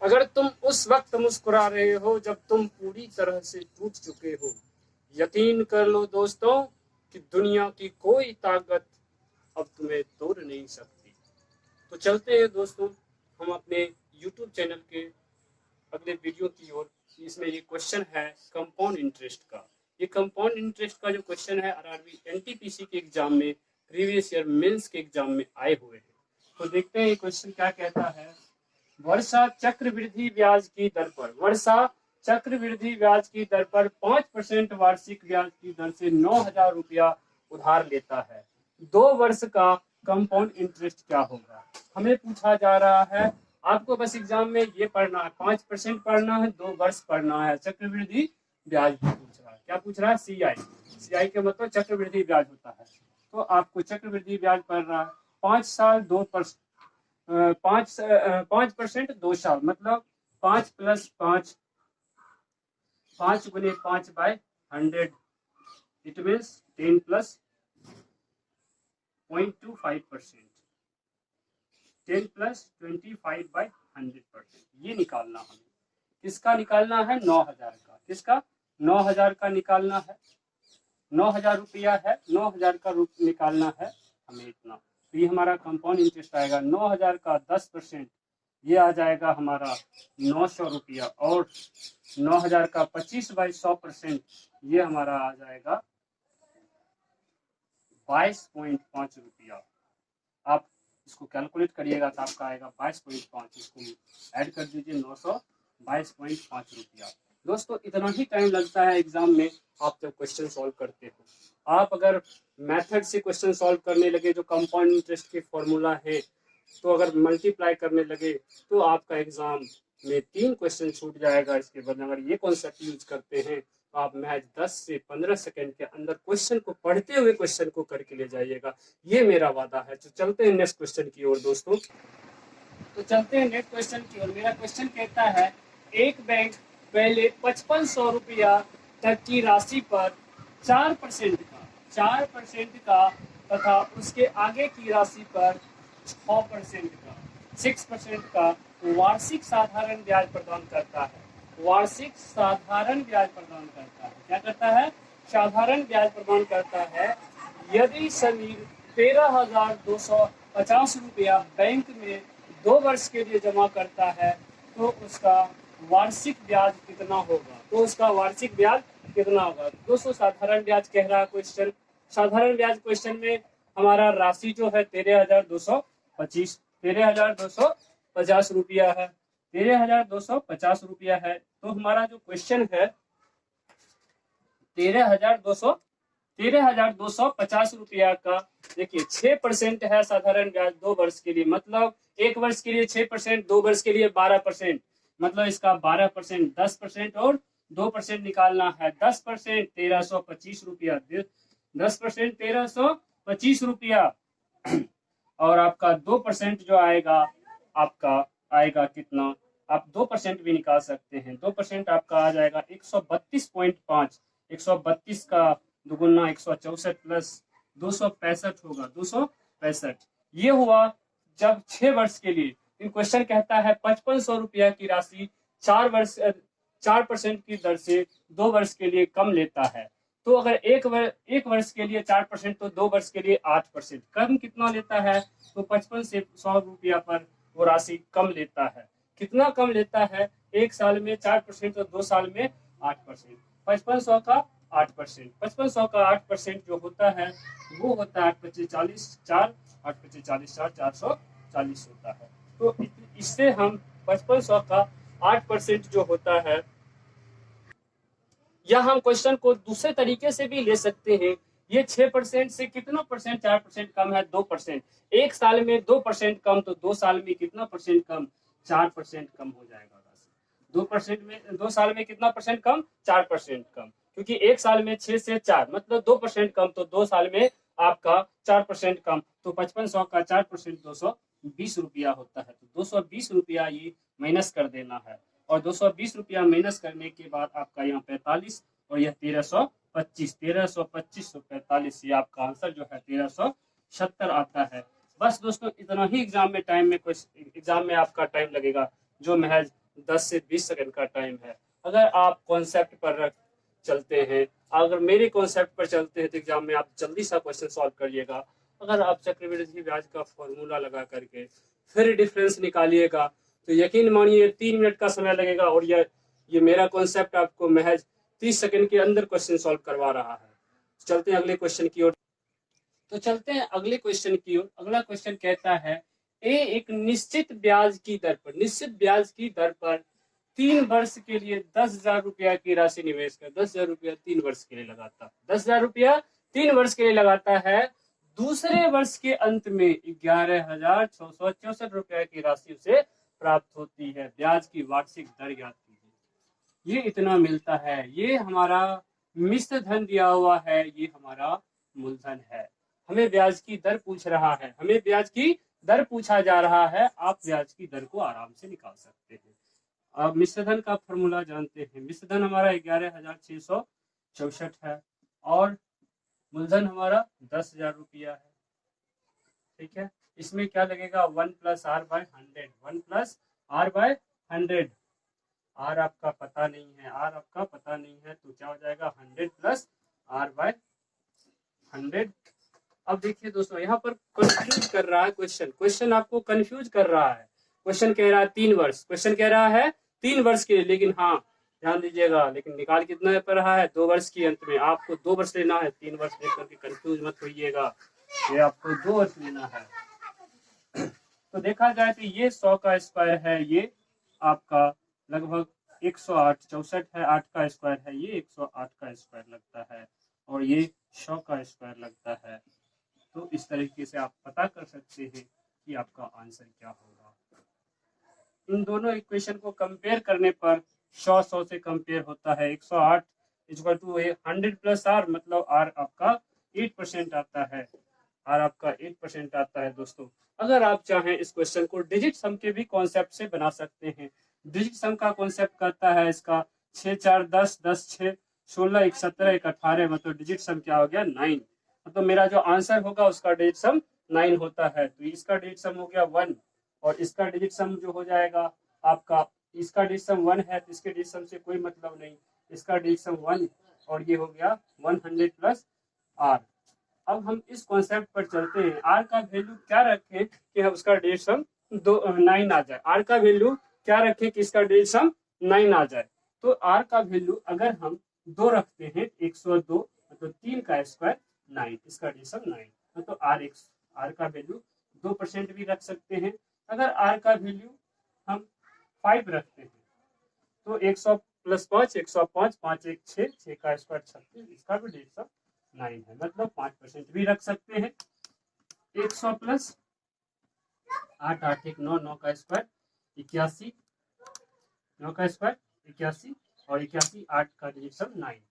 अगर तुम उस वक्त मुस्कुरा रहे हो जब तुम पूरी तरह से टूट चुके हो, यकीन कर लो दोस्तों कि दुनिया की कोई ताकत अब तुम्हें तोड़ नहीं सकती। तो चलते हैं दोस्तों हम अपने YouTube चैनल के अगले वीडियो की ओर। इसमें ये क्वेश्चन है कंपाउंड इंटरेस्ट का। ये कंपाउंड इंटरेस्ट का जो क्वेश्चन है आरआरबी एनटीपीसी के एग्जाम में, प्रीवियस ईयर मेंस के एग्जाम में आए हुए हैं। तो देखते हैं ये क्वेश्चन क्या कहता है। वर्षा चक्रवृद्धि ब्याज की दर पर, वर्षा चक्रवृद्धि ब्याज की दर पर 5% वार्षिक ब्याज की दर से 9,000 रुपया उधार लेता है। 2 वर्ष का कंपाउंड इंटरेस्ट क्या होगा, हमें पूछा जा रहा है। आपको बस एग्जाम में ये पढ़ना है, 5% पढ़ना है, 2 वर्ष पढ़ना है। चक्रवृद्धि ब्याज पूछ रहा है, क्या पूछ रहा है, सीआई के मतलब चक्रवृद्धि ब्याज होता है। तो आपको चक्रवृद्धि ब्याज पढ़ रहा है 5 साल 2%, 5% 2 साल, मतलब 5+5, 5 × 5/100, इट मीन्स 10 + 0.25%, 10 + 25/100%। ये निकालना हमें, किसका निकालना है, 9,000 का। किसका, 9,000 का निकालना है। 9,000 रुपया है, 9,000 का निकालना है हमें इतना। तो ये हमारा कंपाउंड इंटरेस्ट आएगा 9,000 का 10%, ये आ जाएगा हमारा 900 रुपया। और 9,000 का 25/100%, ये हमारा आ जाएगा 22.5 रुपया। आप इसको कैलकुलेट करिएगा तो आपका आएगा 22.5। इसको ऐड कर दीजिए 900, 22.5 रुपया। दोस्तों इतना ही टाइम लगता है एग्जाम में आप जब क्वेश्चन सॉल्व करते हो। आप अगर मेथड से क्वेश्चन सॉल्व करने लगे, जो कंपाउंड इंटरेस्ट के फॉर्मूला है, तो अगर मल्टीप्लाई करने लगे तो आपका एग्जाम में 3 क्वेश्चन छूट जाएगा। इसके बदले अगर ये कॉन्सेप्ट यूज करते हैं तो आप महज 10 से 15 सेकंड के अंदर क्वेश्चन को पढ़ते हुए क्वेश्चन को करके ले जाइएगा, ये मेरा वादा है। तो चलते हैं नेक्स्ट क्वेश्चन की ओर दोस्तों। तो चलते हैं नेक्स्ट क्वेश्चन की ओर। मेरा क्वेश्चन कहता है, एक बैंक पहले 5500 रुपया तक की राशि पर 4% का तथा उसके आगे की राशि पर 6% का वार्षिक साधारण ब्याज प्रदान करता है। वार्षिक साधारण ब्याज प्रदान करता है, क्या करता है, साधारण ब्याज प्रदान करता है। यदि समीर 13,250 रुपया बैंक में 2 वर्ष के लिए जमा करता है तो उसका वार्षिक ब्याज कितना होगा। तो उसका वार्षिक ब्याज कितना होगा। दोस्तों साधारण ब्याज कह रहा क्वेश्चन। साधारण ब्याज क्वेश्चन में हमारा राशि जो है 13,250 रुपया है। 13,250 रुपया है। तो हमारा जो क्वेश्चन है 13,250 रुपया का, देखिए 6% है साधारण ब्याज 2 वर्ष के लिए, मतलब 1 वर्ष के लिए 6%, 2 वर्ष के लिए 12%, मतलब इसका 12%, 10% और 2% निकालना है। 10% 1,325 रुपया, 10% 1,325 रुपया। और आपका 2% जो आएगा, आपका आएगा कितना, आप 2% भी निकाल सकते हैं। 2% आपका आ जाएगा 132.5। 132 का दुगुना 164 प्लस 265 होगा, 265। ये हुआ जब 6 वर्ष के लिए। क्वेश्चन कहता है 5500 रुपया की राशि 4% की दर से 2 वर्ष के लिए कम लेता है। तो अगर एक वर्ष के लिए 4%, तो 2 वर्ष के लिए 8%। कम कितना लेता है, तो 55 से 100 रुपया पर वो राशि कम लेता है। कितना कम लेता है, 1 साल में 4% और 2 साल में 8%। 5500 का 8%, 5500 का 8% जो होता है वो होता है 8×5=40, 4, 8×5=40, 440 होता है। तो इससे हम 5500 का 8% जो होता है, या हम क्वेश्चन को दूसरे तरीके से भी ले सकते हैं। ये 6% से कितना परसेंट, 4% कम है, 2%। 1 साल में 2% कम, तो 2 साल में कितना परसेंट कम, 4% कम हो जाएगा। 2% में 2 साल में कितना परसेंट कम, 4% कम, क्योंकि 1 साल में 6 से 4 मतलब 2% कम, तो 2 साल में आपका 4% कम। तो 5500 का 4% 220 रुपया होता है। तो 220 रुपया ये माइनस कर देना है। और 220 रुपया माइनस करने के बाद आपका यहाँ 45 और यह 1325, 1325 45, ये आपका आंसर जो है 1370 आता है। बस दोस्तों इतना ही एग्जाम में आपका टाइम लगेगा, जो महज 10 से 20 सेकंड का टाइम है। अगर आप कॉन्सेप्ट पर चलते हैं, अगर मेरे कॉन्सेप्ट पर चलते हैं तो एग्जाम में आप जल्दी सा क्वेश्चन सॉल्व करिएगा। अगर आप चक्रवृद्धि ब्याज का फॉर्मूला लगा करके फिर डिफरेंस निकालिएगा तो यकीन मानिए 3 मिनट का समय लगेगा, और ये मेरा कॉन्सेप्ट आपको महज 30 सेकंड के अंदर क्वेश्चन सॉल्व करवा रहा है। चलते हैं अगले क्वेश्चन की ओर। तो चलते हैं अगले क्वेश्चन की ओर। अगला क्वेश्चन कहता है ए एक निश्चित ब्याज की दर पर, निश्चित ब्याज की दर पर 3 वर्ष के लिए 10,000 रुपया की राशि निवेश कर, 10,000 रुपया 3 वर्ष के लिए लगाता है, 10,000 रुपया 3 वर्ष के लिए लगाता है। दूसरे वर्ष के अंत में 11,664 रुपया की राशि उसे प्राप्त होती है। ब्याज की वार्षिक दर ज्ञात कीजिए। ये इतना मिलता है, ये हमारा मिश्र धन दिया हुआ है, ये हमारा मूलधन है। हमें ब्याज की दर पूछ रहा है, हमें ब्याज की दर पूछा जा रहा है। आप ब्याज की दर को आराम से निकाल सकते हैं। अब मिश्र धन का फॉर्मूला जानते हैं। मिश्र धन हमारा 11,664 है और मूलधन हमारा 10,000 रुपया है। ठीक है, इसमें क्या लगेगा 1 + r/100, 1 + r/100। आर आपका पता नहीं है, आर आपका पता नहीं है तो क्या हो जाएगा 100 + r/100। अब देखिए दोस्तों, यहाँ पर कंफ्यूज कर रहा है क्वेश्चन आपको कंफ्यूज कर रहा है। क्वेश्चन कह रहा है 3 वर्ष, क्वेश्चन कह रहा है 3 वर्ष के लिए, लेकिन हाँ ध्यान दीजिएगा, लेकिन निकाल कितना पर रहा है 2 वर्ष के अंत में। आपको 2 वर्ष लेना है, 3 वर्ष देख करके कंफ्यूज मत होइएगा, ये आपको 2 वर्ष लेना है। तो देखा जाए तो ये 100 का स्क्वायर है, ये आपका लगभग 108, 64 है, 8 का स्क्वायर है, ये 108 का स्क्वायर लगता है, और ये 100 का स्क्वायर लगता है। तो इस तरीके से आप पता कर सकते हैं कि आपका आंसर क्या होगा। इन दोनों इक्वेशन को कंपेयर करने पर 100 से कंपेयर होता है। 108 = 100 + r, मतलब r आपका 8% आता है, r आपका 8% आता है। दोस्तों अगर आप चाहें इस क्वेश्चन को डिजिट सम के भी कॉन्सेप्ट से बना सकते हैं। डिजिट सम का कॉन्सेप्ट कहता है इसका 6 × 4 = 10, 10 × 6 = 16, 1 × 17, 1 × 18, मतलब डिजिट सम क्या हो गया 9। मतलब मेरा जो आंसर होगा उसका डिजिट सम 9 होता है। तो इसका डिजिट सम हो गया 1, और इसका डिजिट सम जो हो जाएगा आपका, इसका डिजिट सम 1 है तो इसके डिजिट सम से कोई मतलब नहीं, इसका डिजिट सम 1, और ये हो गया 100 + r। अब हम इस कॉन्सेप्ट पर चलते हैं। r का वैल्यू क्या रखें कि उसका डिजिट सम 9 आ जाए। r का वैल्यू क्या रखें कि इसका डिजिट सम 9 आ जाए। तो r का वैल्यू अगर हम 2 रखते हैं, 102, मतलब 3 का स्क्वायर 9, इसका डिजिट सम 9, तो r का वैल्यू 2% भी रख सकते हैं। अगर r का वैल्यू हम 5 रखते हैं तो 100 + 5, 105, 5 × 1 = 6, 6 का स्क्वायर 36, इसका भी डिजिट सम 9 है, मतलब 5% भी रख सकते हैं। 100 + 8, 8 × 1 = 9, 9 का स्क्वायर 81, 9 का स्क्वायर 81, और 81, 8 का डिजिट सम 9।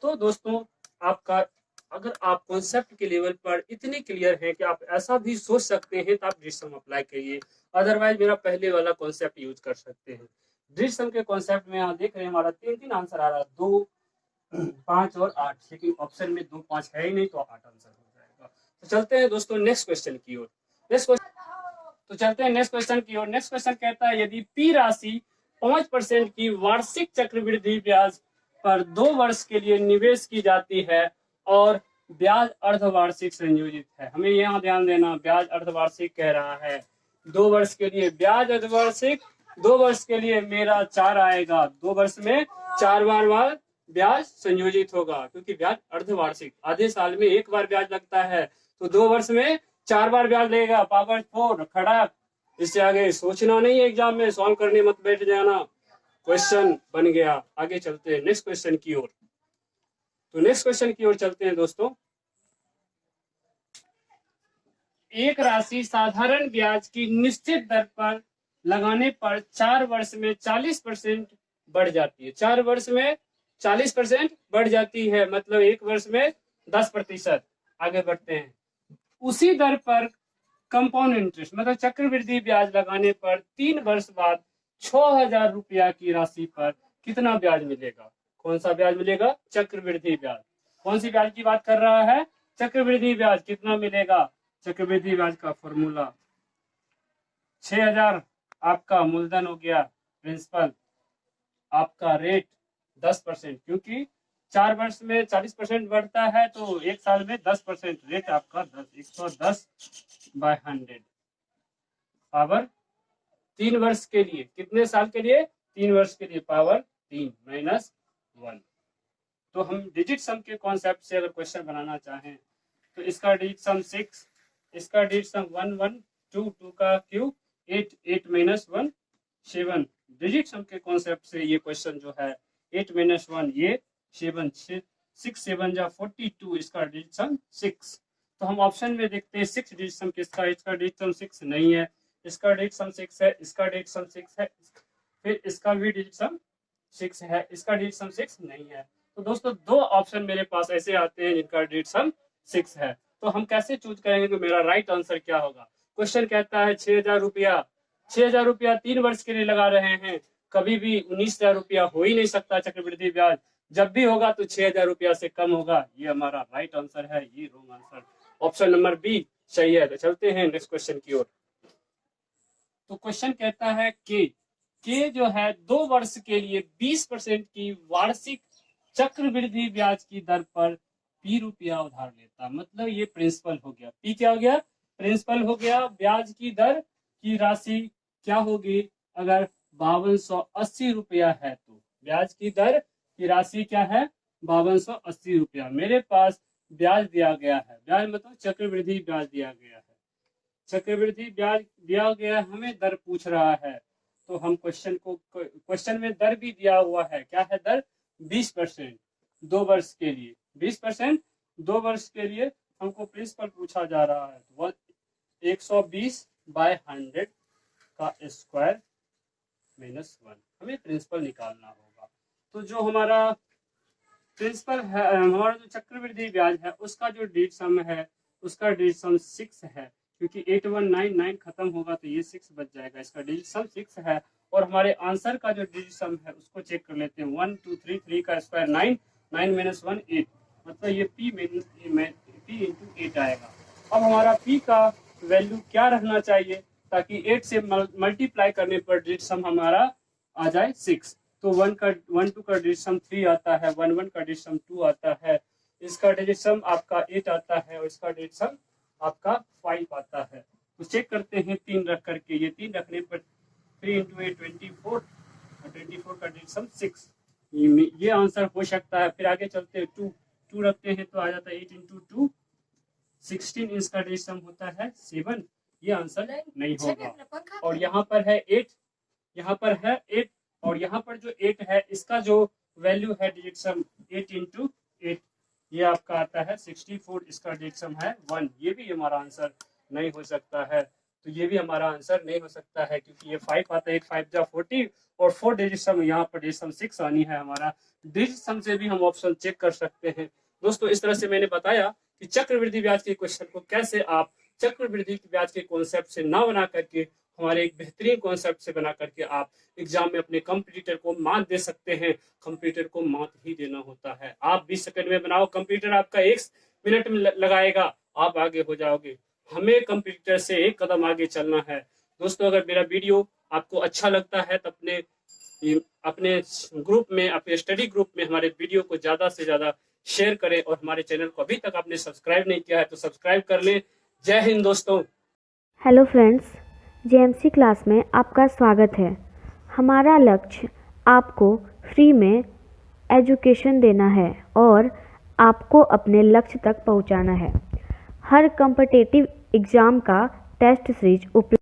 तो दोस्तों आपका, अगर आप कॉन्सेप्ट के लेवल पर इतने क्लियर हैं कि आप ऐसा भी सोच सकते हैं तो आप डिजिट सम अप्लाई करिए, अदरवाइज मेरा पहले वाला कॉन्सेप्ट यूज कर सकते हैं। डिजिट सम के कॉन्सेप्ट में यहाँ देख रहे हैं हमारा 3 आंसर आ रहा है, 2, 5 और 8, लेकिन ऑप्शन में 2, 5 है ही नहीं, तो 8 आंसर हो जाएगा। तो चलते हैं दोस्तों नेक्स्ट क्वेश्चन की ओर। नेक्स्ट क्वेश्चन कहता है यदि पी राशि 5% की वार्षिक चक्रवृद्धि ब्याज पर 2 वर्ष के लिए निवेश की जाती है और ब्याज अर्धवार्षिक संयोजित है। हमें यहाँ ध्यान देना, ब्याज अर्धवार्षिक कह रहा है, 2 वर्ष के लिए ब्याज अर्धवार्षिक, 2 वर्ष के लिए मेरा 4 आएगा, 2 वर्ष में 4 बार ब्याज संयोजित होगा, क्योंकि ब्याज अर्धवार्षिक, आधे साल में 1 बार ब्याज लगता है, तो 2 वर्ष में 4 बार ब्याज लगेगा, पावर 4 खड़ा। इससे आगे सोचना नहीं है, एग्जाम में सॉल्व करने मत बैठ जाना, क्वेश्चन बन गया। आगे चलते हैं नेक्स्ट क्वेश्चन की ओर। तो नेक्स्ट क्वेश्चन की ओर चलते हैं दोस्तों। एक राशि साधारण ब्याज की निश्चित दर पर लगाने पर 4 वर्ष में 40% बढ़ जाती है। 4 वर्ष में 40% बढ़ जाती है, मतलब 1 वर्ष में 10%। आगे बढ़ते हैं। उसी दर पर कंपाउंड इंटरेस्ट, मतलब चक्रवृद्धि ब्याज लगाने पर 3 वर्ष बाद 6,000 रुपया की राशि पर कितना ब्याज मिलेगा? कौन सा ब्याज मिलेगा? चक्रवृद्धि ब्याज। कौन सी ब्याज की बात कर रहा है? चक्रवृद्धि ब्याज। कितना मिलेगा? चक्रवृद्धि ब्याज का फॉर्मूला 6,000 आपका मूलधन हो गया प्रिंसिपल, आपका रेट 10%, क्योंकि 4 वर्ष में 40% बढ़ता है, तो एक साल में 10% रेट आपका 110/100 पावर 3 वर्ष के लिए। कितने साल के लिए? 3 वर्ष के लिए पावर 3 माइनस 1। तो हम डिजिट सम के कॉन्सेप्ट से अगर क्वेश्चन बनाना चाहें तो इसका डिजिट सम 6, इसका डिजिट सम 1 1 2 2 का क्यूब 8 8 माइनस 1 7। डिजिट सम के कॉन्सेप्ट से ये क्वेश्चन जो है 8 माइनस 1 ये 7 6 7 जा 42, इसका डिजिट सम 6। तो हम ऑप्शन में देखते हैं 6 डिजिट सम किसका है, इसका डिजिट सम 6 नहीं है, इसका डिजिट सम 6 है, इसका डिजिट सम 6 है, फिर इसका भी डिजिट सम 6 है, इसका डिजिट सम 6 नहीं है। तो दोस्तों 2 ऑप्शन मेरे पास ऐसे आते हैं जिनका डिजिट सम 6 है। तो हम कैसे चूज करेंगे कि मेरा राइट आंसर क्या होगा? क्वेश्चन कहता है 6000 रुपया, 6000 रुपया 3 वर्ष के लिए लगा रहे हैं, कभी भी 19,000 रुपया हो ही नहीं सकता चक्रवृद्धि ब्याज, जब भी होगा तो 6000 रुपया से कम होगा। ये हमारा राइट आंसर है, ये wrong answer option number B सही है। तो चलते हैं नेक्स्ट क्वेश्चन की ओर। तो क्वेश्चन कहता है के जो है 2 वर्ष के लिए 20% की वार्षिक चक्रवृद्धि ब्याज की दर पर पी रुपया उधार लेता। मतलब ये प्रिंसिपल हो गया, पी क्या हो गया? प्रिंसिपल हो गया। ब्याज की दर की राशि क्या होगी? अगर 5280 रुपया है तो ब्याज की दर की राशि क्या है? 5280 रुपया। मेरे पास ब्याज दिया गया है, ब्याज मतलब चक्रवृद्धि ब्याज दिया गया है, चक्रवृद्धि ब्याज दिया गया है, हमें दर पूछ रहा है। तो हम क्वेश्चन में दर भी दिया हुआ है, क्या है दर? 20% 2 वर्ष के लिए, 20% 2 वर्ष के लिए हमको प्रिंसिपल पूछा जा रहा है। तो 120/100 का स्क्वायर माइनस 1 हमें प्रिंसिपल निकालना होगा। तो जो हमारा प्रिंसिपल है, हमारा जो चक्रवृद्धि ब्याज है उसका जो डिजिट सम है उसका डिजिट सम 6 है, क्योंकि 8199 खत्म होगा तो ये 6 बच जाएगा, इसका डिजिट सम 6 है। और हमारे आंसर का जो डिजिट सम है उसको चेक कर लेते हैं। 1 2 3 3 का स्क्वायर 9 9 माइनस 1 8, मतलब ये p इंटू 8 आएगा। अब हमारा p का वैल्यू क्या रहना चाहिए ताकि 8 से मल्टीप्लाई करने पर डिजिट सम हमारा आ जाए 6। तो 1 2 का डिजिट सम 3 आता है, 1 1 का डिजिट सम 2 आता है, इसका डिजिट सम आपका 8 आता है और इसका डिजिट सम आपका 5 आता है। तो चेक करते हैं 3 रख करके, ये 3 रखने पर 3 इंटू 8 24 और 24 का डिजिट सम 6, ये आंसर हो सकता है। फिर आगे चलते हैं 2 रखते हैं तो आ जाता है 8 इंटू 2 16, इसका डिजिट सम होता है 7, ये आंसर नहीं होगा। और यहाँ पर है 8, यहाँ पर है 8 और यहाँ पर जो 8 है इसका जो वैल्यू है डिजिट सम 8 इंटू 8, ये आपका आता है 64, इसका डिजिट सम है 1, ये भी हमारा आंसर नहीं हो सकता है। तो ये भी हमारा आंसर नहीं हो सकता है क्योंकि ये 5 आता है, 8 5 जा 40 और 4 डिजिट सम, यहाँ पर डिजिट सम 6 आनी है हमारा। डिजिट सम से भी हम ऑप्शन चेक कर सकते हैं। दोस्तों इस तरह से मैंने बताया कि चक्रवृद्धि ब्याज के क्वेश्चन को कैसे आप चक्रवृद्धि ब्याज के कॉन्सेप्ट से ना बना करके हमारे एक बेहतरीन कॉन्सेप्ट से बना करके आप एग्जाम में अपने कंपटीटर को मात दे सकते हैं। कंप्यूटर को मात ही देना होता है। आप 20 सेकंड में बनाओ, कंप्यूटर आपका 1 मिनट में लगाएगा, आप आगे हो जाओगे। हमें कंप्यूटर से एक कदम आगे चलना है। दोस्तों अगर मेरा वीडियो आपको अच्छा लगता है तो अपने ग्रुप में, अपने स्टडी ग्रुप में हमारे वीडियो को ज्यादा से ज्यादा शेयर करें और हमारे चैनल को अभी तक आपने सब्सक्राइब नहीं किया है तो सब्सक्राइब कर लें। जय हिंद दोस्तों। हेलो फ्रेंड्स, जेएमसी क्लास में आपका स्वागत है। हमारा लक्ष्य आपको फ्री में एजुकेशन देना है और आपको अपने लक्ष्य तक पहुंचाना है। हर कॉम्पिटिटिव एग्ज़ाम का टेस्ट सीरीज उपलब्ध